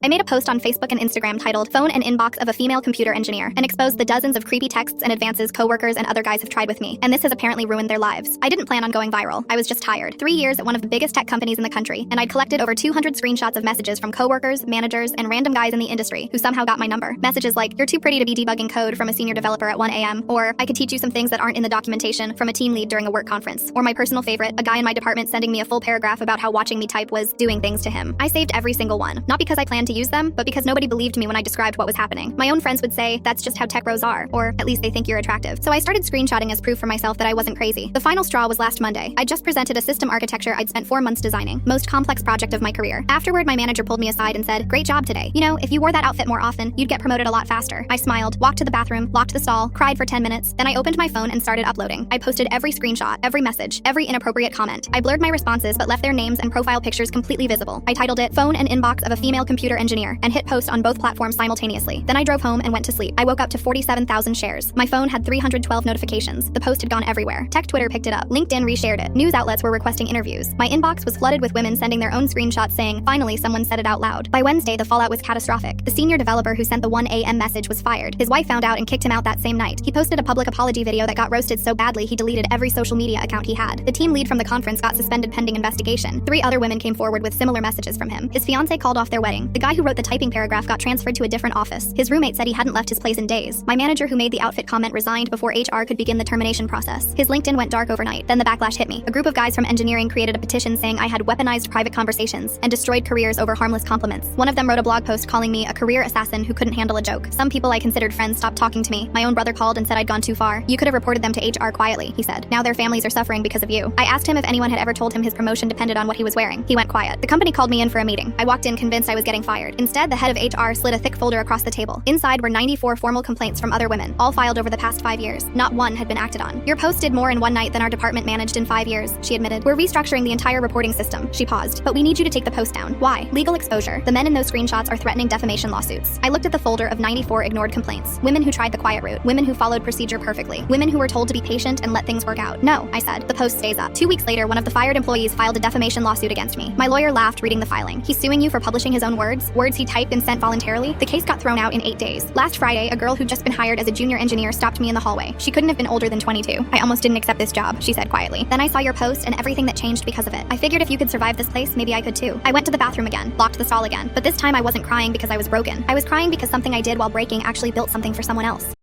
I made a post on Facebook and Instagram titled Phone and Inbox of a Female Computer Engineer and exposed the dozens of creepy texts and advances coworkers and other guys have tried with me, and this has apparently ruined their lives. I didn't plan on going viral. I was just tired. 3 years at one of the biggest tech companies in the country, and I'd collected over 200 screenshots of messages from coworkers, managers, and random guys in the industry who somehow got my number. Messages like, "You're too pretty to be debugging code," from a senior developer at 1 a.m., or "I could teach you some things that aren't in the documentation," from a team lead during a work conference, or my personal favorite, a guy in my department sending me a full paragraph about how watching me type was doing things to him. I saved every single one, not because I planned to use them, but because nobody believed me when I described what was happening. My own friends would say, "That's just how tech bros are," or at least they think you're attractive. So I started screenshotting as proof for myself that I wasn't crazy. The final straw was last Monday. I just presented a system architecture I'd spent 4 months designing, most complex project of my career. Afterward, my manager pulled me aside and said, "Great job today. You know, if you wore that outfit more often, you'd get promoted a lot faster." I smiled, walked to the bathroom, locked the stall, cried for 10 minutes, then I opened my phone and started uploading. I posted every screenshot, every message, every inappropriate comment. I blurred my responses but left their names and profile pictures completely visible. I titled it Phone and Inbox of a Female Computer Engineer and hit post on both platforms simultaneously. Then I drove home and went to sleep. I woke up to 47,000 shares. My phone had 312 notifications. The post had gone everywhere. Tech Twitter picked it up. LinkedIn reshared it. News outlets were requesting interviews. My inbox was flooded with women sending their own screenshots saying, "Finally, someone said it out loud." By Wednesday, the fallout was catastrophic. The senior developer who sent the 1 a.m. message was fired. His wife found out and kicked him out that same night. He posted a public apology video that got roasted so badly he deleted every social media account he had. The team lead from the conference got suspended pending investigation. 3 other women came forward with similar messages from him. His fiancée called off their wedding. The guy who wrote the typing paragraph got transferred to a different office. His roommate said he hadn't left his place in days. My manager who made the outfit comment resigned before HR could begin the termination process. His LinkedIn went dark overnight. Then the backlash hit me. A group of guys from engineering created a petition saying I had weaponized private conversations and destroyed careers over harmless compliments. One of them wrote a blog post calling me a career assassin who couldn't handle a joke. Some people I considered friends stopped talking to me. My own brother called and said I'd gone too far. "You could have reported them to HR quietly," he said. "Now their families are suffering because of you." I asked him if anyone had ever told him his promotion depended on what he was wearing. He went quiet. The company called me in for a meeting. I walked in convinced I was getting fired. Instead, the head of HR slid a thick folder across the table. Inside were 94 formal complaints from other women, all filed over the past 5 years. Not one had been acted on. "Your post did more in one night than our department managed in 5 years," she admitted. "We're restructuring the entire reporting system." She paused. "But we need you to take the post down." "Why?" "Legal exposure. The men in those screenshots are threatening defamation lawsuits." I looked at the folder of 94 ignored complaints. Women who tried the quiet route. Women who followed procedure perfectly. Women who were told to be patient and let things work out. "No," I said. "The post stays up." 2 weeks later, one of the fired employees filed a defamation lawsuit against me. My lawyer laughed reading the filing. "He's suing you for publishing his own words he typed and sent voluntarily?" The case got thrown out in 8 days. Last Friday, a girl who'd just been hired as a junior engineer stopped me in the hallway. She couldn't have been older than 22. "I almost didn't accept this job," she said quietly. "Then I saw your post and everything that changed because of it. I figured if you could survive this place, maybe I could too." I went to the bathroom again, locked the stall again, but this time I wasn't crying because I was broken. I was crying because something I did while breaking actually built something for someone else.